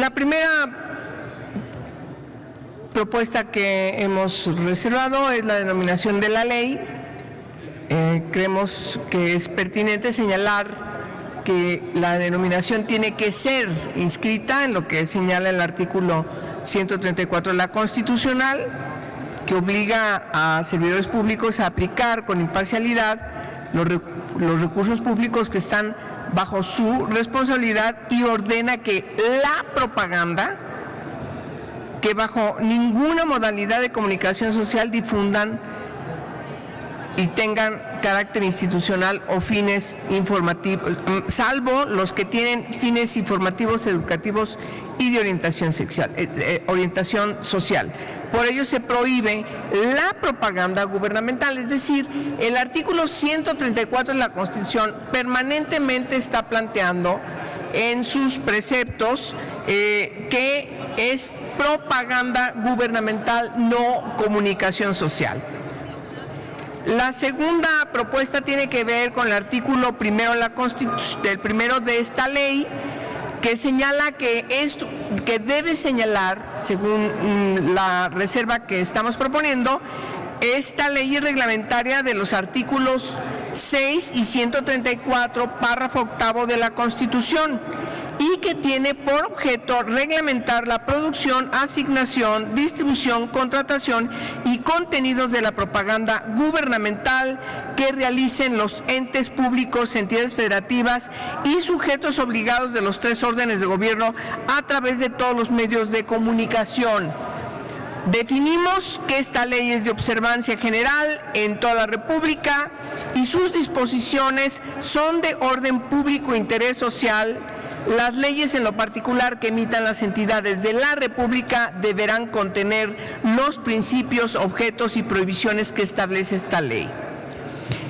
La primera propuesta que hemos reservado es la denominación de la ley. Creemos que es pertinente señalar que la denominación tiene que ser inscrita en lo que señala el artículo 134 de la Constitucional, que obliga a servidores públicos a aplicar con imparcialidad los recursos públicos que están bajo su responsabilidad, y ordena que la propaganda, que bajo ninguna modalidad de comunicación social difundan y tengan carácter institucional o fines informativos, salvo los que tienen fines informativos, educativos y de orientación social. Por ello se prohíbe la propaganda gubernamental, es decir, el artículo 134 de la Constitución permanentemente está planteando en sus preceptos que es propaganda gubernamental, no comunicación social. La segunda propuesta tiene que ver con el artículo primero de esta ley, que señala que debe señalar, según la reserva que estamos proponiendo, esta ley es reglamentaria de los artículos 6 y 134, párrafo octavo de la Constitución, y que tiene por objeto reglamentar la producción, asignación, distribución, contratación y contenidos de la propaganda gubernamental que realicen los entes públicos, entidades federativas y sujetos obligados de los 3 órdenes de gobierno a través de todos los medios de comunicación. Definimos que esta ley es de observancia general en toda la República y sus disposiciones son de orden público e interés social. Las leyes en lo particular que emitan las entidades de la República deberán contener los principios, objetos y prohibiciones que establece esta ley.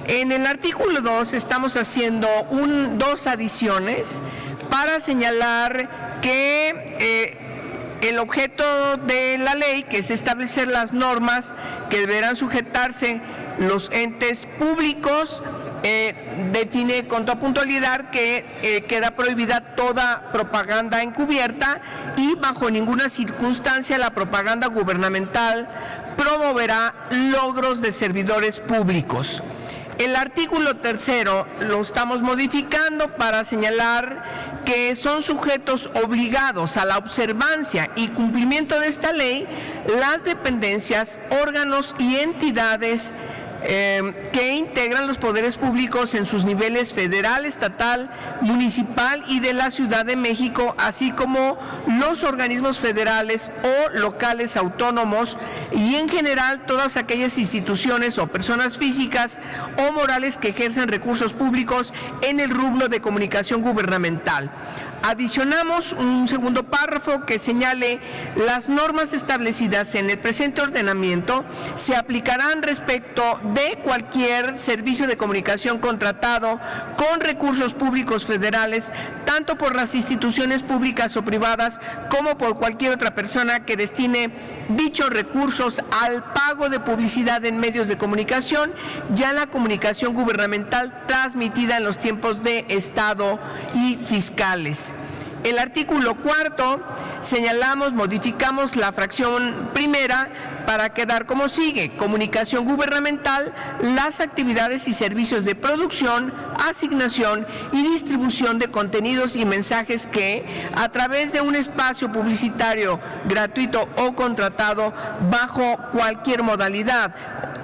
En el artículo 2 estamos haciendo 2 adiciones para señalar que el objeto de la ley, que es establecer las normas que deberán sujetarse los entes públicos, define con toda puntualidad que queda prohibida toda propaganda encubierta y bajo ninguna circunstancia la propaganda gubernamental promoverá logros de servidores públicos. El artículo 3 lo estamos modificando para señalar que son sujetos obligados a la observancia y cumplimiento de esta ley las dependencias, órganos y entidades que integran los poderes públicos en sus niveles federal, estatal, municipal y de la Ciudad de México, así como los organismos federales o locales autónomos y en general todas aquellas instituciones o personas físicas o morales que ejercen recursos públicos en el rubro de comunicación gubernamental. Adicionamos un segundo párrafo que señale las normas establecidas en el presente ordenamiento se aplicarán respecto de cualquier servicio de comunicación contratado con recursos públicos federales, tanto por las instituciones públicas o privadas como por cualquier otra persona que destine dichos recursos al pago de publicidad en medios de comunicación, ya la comunicación gubernamental transmitida en los tiempos de Estado y fiscales. El artículo 4 modificamos la fracción primera para quedar como sigue: comunicación gubernamental, las actividades y servicios de producción, asignación y distribución de contenidos y mensajes que, a través de un espacio publicitario gratuito o contratado bajo cualquier modalidad,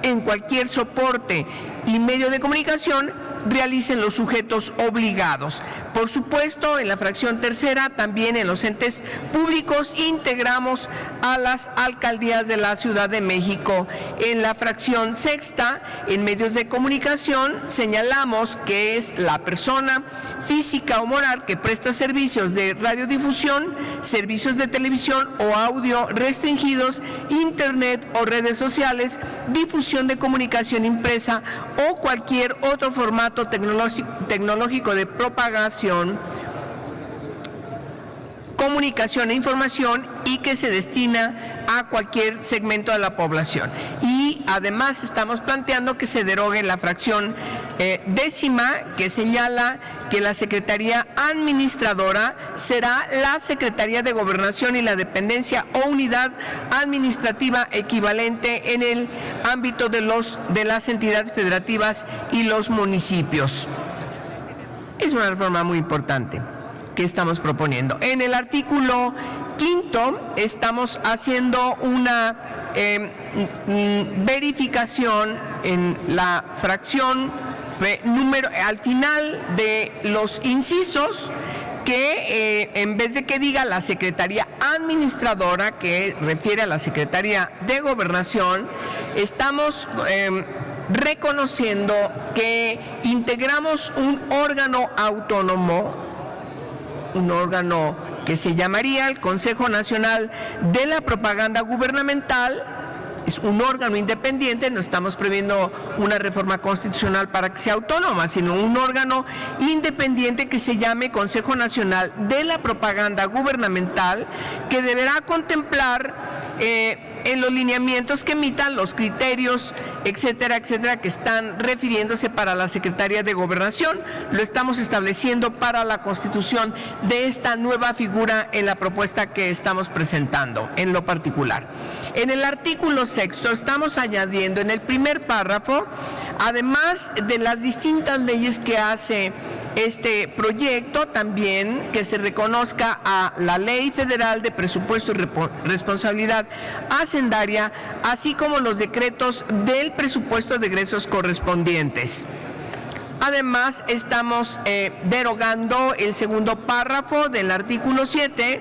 en cualquier soporte y medio de comunicación, realicen los sujetos obligados. Por supuesto, en la fracción tercera, también en los entes públicos, integramos a las alcaldías de la Ciudad de México. En la fracción sexta, en medios de comunicación, señalamos que es la persona física o moral que presta servicios de radiodifusión, servicios de televisión o audio restringidos, internet o redes sociales, difusión de comunicación impresa o cualquier otro formato tecnológico de propagación, comunicación e información y que se destina a cualquier segmento de la población. Y además estamos planteando que se derogue la fracción décima, que señala que la Secretaría Administradora será la Secretaría de Gobernación y la dependencia o unidad administrativa equivalente en el ámbito de las entidades federativas y los municipios. Es una reforma muy importante que estamos proponiendo. En el artículo 5 estamos haciendo una verificación en la fracción al final de los incisos, que en vez de que diga la Secretaría Administradora, que refiere a la Secretaría de Gobernación, estamos reconociendo que integramos un órgano autónomo, un órgano que se llamaría el Consejo Nacional de la Propaganda Gubernamental. Es un órgano independiente, no estamos previendo una reforma constitucional para que sea autónoma, sino un órgano independiente que se llame Consejo Nacional de la Propaganda Gubernamental, que deberá contemplar en los lineamientos que emitan los criterios, etcétera, etcétera, que están refiriéndose para la Secretaría de Gobernación. Lo estamos estableciendo para la constitución de esta nueva figura en la propuesta que estamos presentando en lo particular. En el artículo 6 estamos añadiendo en el primer párrafo, además de las distintas leyes que hace este proyecto, también que se reconozca a la Ley Federal de Presupuesto y Responsabilidad Hacendaria, así como los decretos del presupuesto de egresos correspondientes. Además, estamos derogando el segundo párrafo del artículo 7,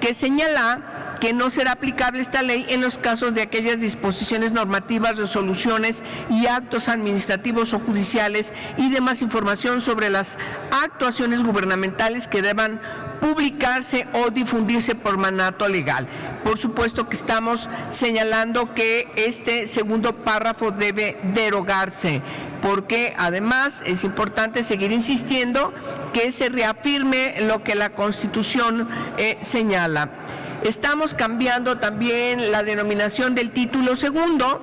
que señala que no será aplicable esta ley en los casos de aquellas disposiciones normativas, resoluciones y actos administrativos o judiciales y demás información sobre las actuaciones gubernamentales que deban publicarse o difundirse por mandato legal. Por supuesto que estamos señalando que este segundo párrafo debe derogarse, porque además es importante seguir insistiendo que se reafirme lo que la Constitución señala. Estamos cambiando también la denominación del título segundo,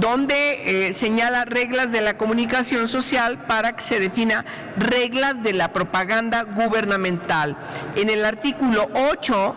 donde señala reglas de la comunicación social para que se defina reglas de la propaganda gubernamental. En el artículo 8,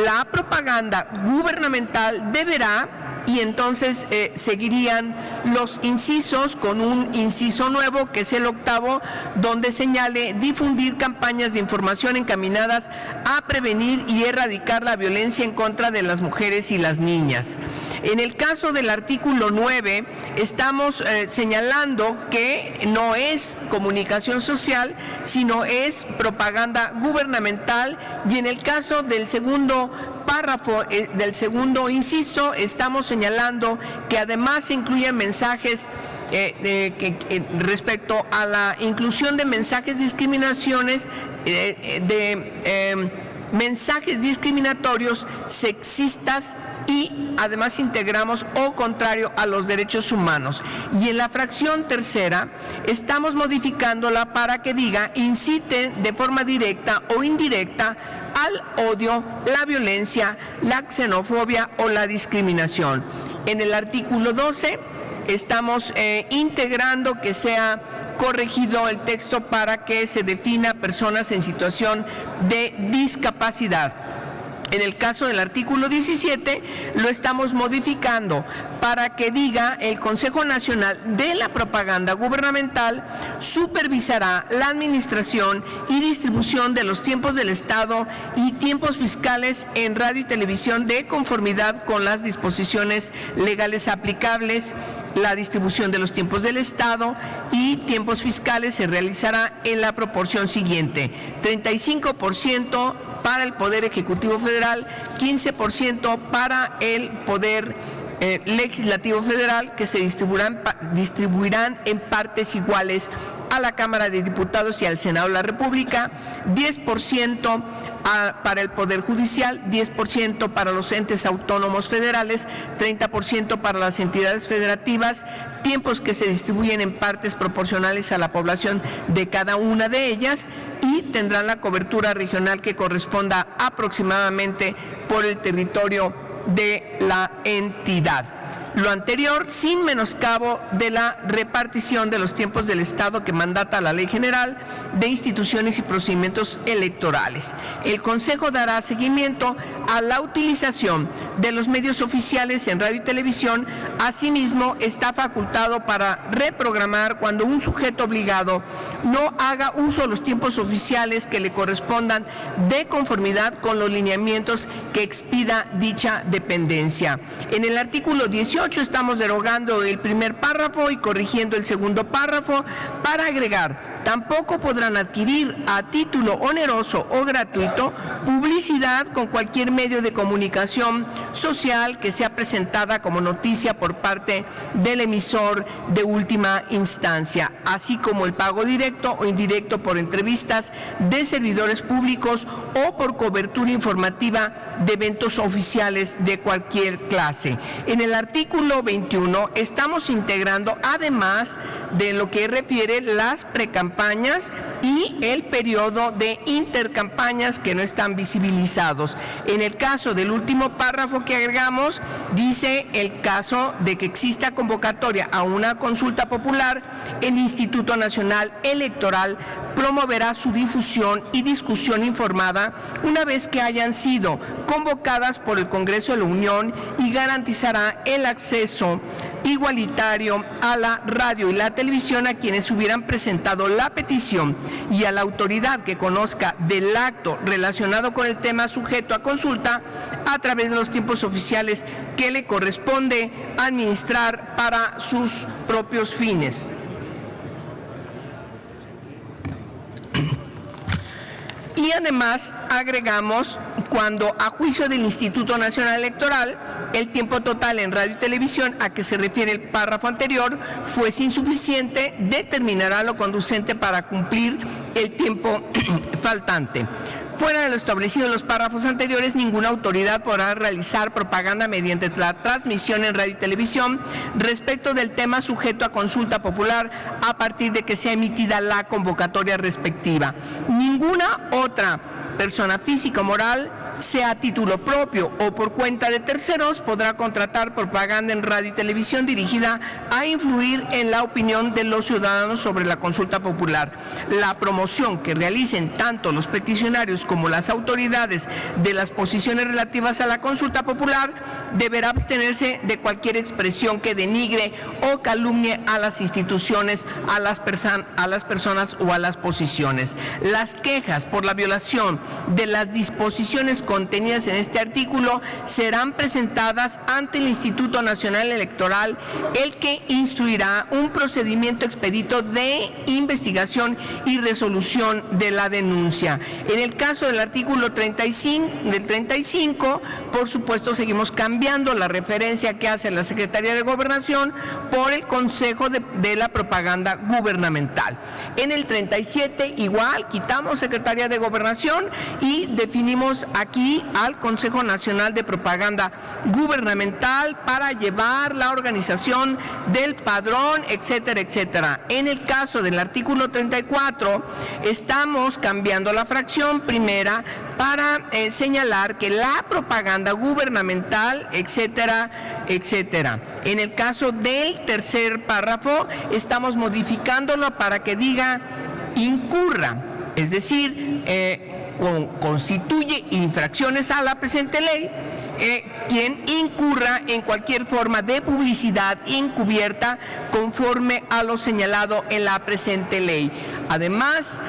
la propaganda gubernamental deberá, y entonces seguirían los incisos con un inciso nuevo, que es el octavo, donde señale difundir campañas de información encaminadas a prevenir y erradicar la violencia en contra de las mujeres y las niñas. En el caso del artículo 9, estamos señalando que no es comunicación social, sino es propaganda gubernamental, y en el caso del segundo párrafo del segundo inciso estamos señalando que además se incluyen mensajes respecto a la inclusión de mensajes discriminaciones, mensajes discriminatorios, sexistas, y además integramos o contrario a los derechos humanos. Y en la fracción tercera estamos modificándola para que diga incite de forma directa o indirecta al odio, la violencia, la xenofobia o la discriminación. En el artículo 12 estamos integrando que sea corregido el texto para que se defina personas en situación de discapacidad. En el caso del artículo 17, lo estamos modificando para que diga el Consejo Nacional de la Propaganda Gubernamental supervisará la administración y distribución de los tiempos del Estado y tiempos fiscales en radio y televisión de conformidad con las disposiciones legales aplicables. La distribución de los tiempos del Estado y tiempos fiscales se realizará en la proporción siguiente: 35% para el Poder Ejecutivo Federal, 15% para el Poder Legislativo Federal, que se distribuirán en partes iguales a la Cámara de Diputados y al Senado de la República, 10% para el Poder Judicial, 10% para los entes autónomos federales, 30% para las entidades federativas, tiempos que se distribuyen en partes proporcionales a la población de cada una de ellas, y tendrán la cobertura regional que corresponda aproximadamente por el territorio de la entidad. lo anterior sin menoscabo de la repartición de los tiempos del Estado que mandata la Ley General de Instituciones y Procedimientos Electorales. El Consejo dará seguimiento a la utilización de los medios oficiales en radio y televisión. Asimismo, está facultado para reprogramar cuando un sujeto obligado no haga uso de los tiempos oficiales que le correspondan de conformidad con los lineamientos que expida dicha dependencia. En el artículo 18 estamos derogando el primer párrafo y corrigiendo el segundo párrafo para agregar: tampoco podrán adquirir a título oneroso o gratuito publicidad con cualquier medio de comunicación social que sea presentada como noticia por parte del emisor de última instancia, así como el pago directo o indirecto por entrevistas de servidores públicos o por cobertura informativa de eventos oficiales de cualquier clase. En el artículo 21 estamos integrando, además de lo que refiere las precampañas y el periodo de intercampañas que no están visibilizados. En el caso del último párrafo que agregamos, dice: el caso de que exista convocatoria a una consulta popular, el Instituto Nacional Electoral promoverá su difusión y discusión informada una vez que hayan sido convocadas por el Congreso de la Unión y garantizará el acceso igualitario a la radio y la televisión a quienes hubieran presentado la petición y a la autoridad que conozca del acto relacionado con el tema sujeto a consulta a través de los tiempos oficiales que le corresponde administrar para sus propios fines. Y además agregamos: cuando a juicio del Instituto Nacional Electoral el tiempo total en radio y televisión a que se refiere el párrafo anterior fuese insuficiente, determinará lo conducente para cumplir el tiempo faltante. Fuera de lo establecido en los párrafos anteriores, ninguna autoridad podrá realizar propaganda mediante la transmisión en radio y televisión respecto del tema sujeto a consulta popular a partir de que sea emitida la convocatoria respectiva. Ninguna otra persona física o moral, sea a título propio o por cuenta de terceros, podrá contratar propaganda en radio y televisión dirigida a influir en la opinión de los ciudadanos sobre la consulta popular. La promoción que realicen tanto los peticionarios como las autoridades de las posiciones relativas a la consulta popular deberá abstenerse de cualquier expresión que denigre o calumnie a las instituciones, a las personas o a las posiciones. Las quejas por la violación de las disposiciones contenidas en este artículo serán presentadas ante el Instituto Nacional Electoral, el que instruirá un procedimiento expedito de investigación y resolución de la denuncia. En el caso del artículo 35, por supuesto, seguimos cambiando la referencia que hace la Secretaría de Gobernación por el Consejo de la Propaganda Gubernamental. En el 37, igual, quitamos Secretaría de Gobernación y definimos aquí al Consejo Nacional de Propaganda Gubernamental para llevar la organización del padrón, etcétera, etcétera. En el caso del artículo 34, estamos cambiando la fracción primera para señalar que la propaganda gubernamental, etcétera, etcétera. En el caso del tercer párrafo, estamos modificándolo para que diga incurra, es decir, constituye infracciones a la presente ley quien incurra en cualquier forma de publicidad encubierta conforme a lo señalado en la presente ley. Además,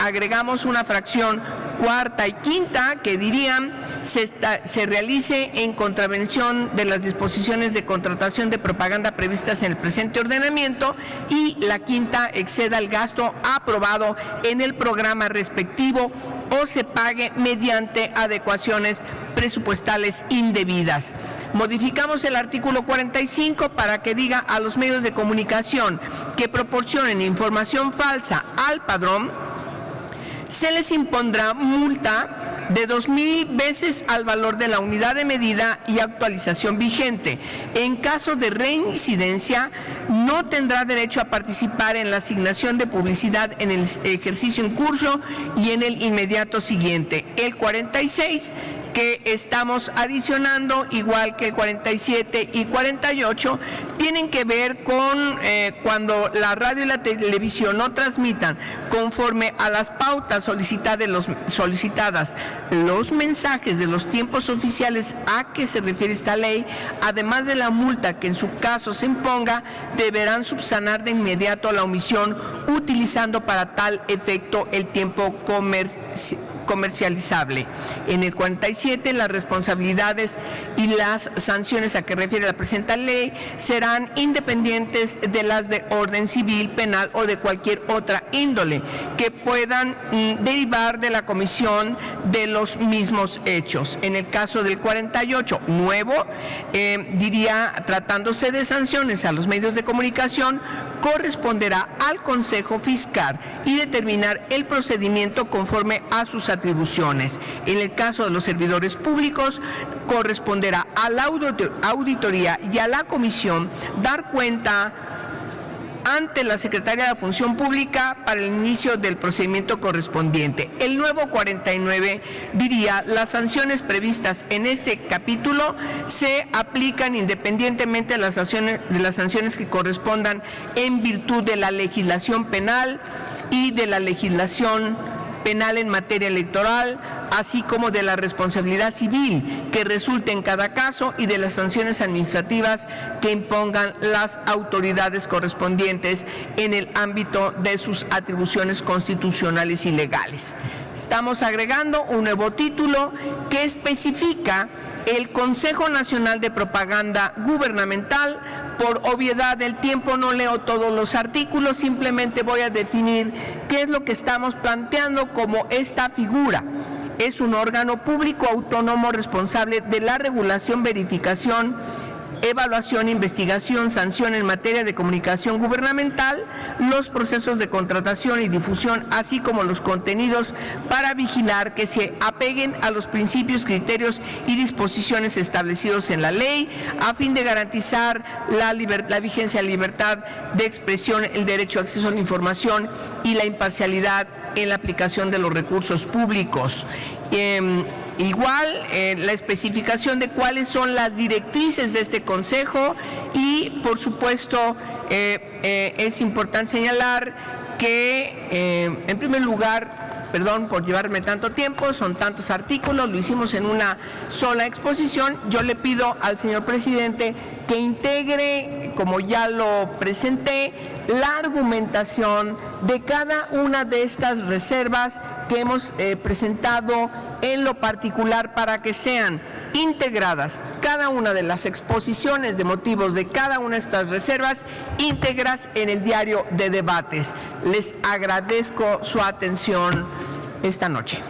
agregamos una fracción cuarta y quinta que dirían: se realice en contravención de las disposiciones de contratación de propaganda previstas en el presente ordenamiento, y la quinta exceda el gasto aprobado en el programa respectivo o se pague mediante adecuaciones presupuestales indebidas. Modificamos el artículo 45 para que diga: a los medios de comunicación que proporcionen información falsa al padrón se les impondrá multa de 2,000 veces al valor de la unidad de medida y actualización vigente. En caso de reincidencia, no tendrá derecho a participar en la asignación de publicidad en el ejercicio en curso y en el inmediato siguiente. El 46, que estamos adicionando, igual que el 47 y 48, tienen que ver con cuando la radio y la televisión no transmitan conforme a las pautas solicitadas los mensajes de los tiempos oficiales a que se refiere esta ley, además de la multa que en su caso se imponga, deberán subsanar de inmediato la omisión utilizando para tal efecto el tiempo comercializable. En el 47, las responsabilidades y las sanciones a que refiere la presente ley serán independientes de las de orden civil, penal o de cualquier otra índole que puedan derivar de la comisión de los mismos hechos. En el caso del 48, nuevo, diría, tratándose de sanciones a los medios de comunicación, corresponderá al Consejo Fiscal y determinar el procedimiento conforme a sus atribuciones. En el caso de los servidores públicos, corresponderá a la auditoría y a la comisión dar cuenta ante la Secretaría de la Función Pública para el inicio del procedimiento correspondiente. El nuevo 49 diría, las sanciones previstas en este capítulo se aplican independientemente de las sanciones que correspondan en virtud de la legislación penal y de la legislación penal en materia electoral, así como de la responsabilidad civil que resulte en cada caso y de las sanciones administrativas que impongan las autoridades correspondientes en el ámbito de sus atribuciones constitucionales y legales. Estamos agregando un nuevo título que especifica el Consejo Nacional de Propaganda Gubernamental. Por obviedad del tiempo no leo todos los artículos, simplemente voy a definir qué es lo que estamos planteando como esta figura. Es un órgano público autónomo responsable de la regulación, verificación, evaluación, investigación, sanción en materia de comunicación gubernamental, los procesos de contratación y difusión, así como los contenidos para vigilar que se apeguen a los principios, criterios y disposiciones establecidos en la ley, a fin de garantizar la vigencia de la libertad de expresión, el derecho a acceso a la información y la imparcialidad en la aplicación de los recursos públicos. Igual, la especificación de cuáles son las directrices de este Consejo y, por supuesto, es importante señalar que, en primer lugar, perdón por llevarme tanto tiempo, son tantos artículos, lo hicimos en una sola exposición. Yo le pido al señor presidente que integre, como ya lo presenté, la argumentación de cada una de estas reservas que hemos presentado en lo particular para que sean integradas cada una de las exposiciones de motivos de cada una de estas reservas íntegras en el diario de debates. Les agradezco su atención esta noche.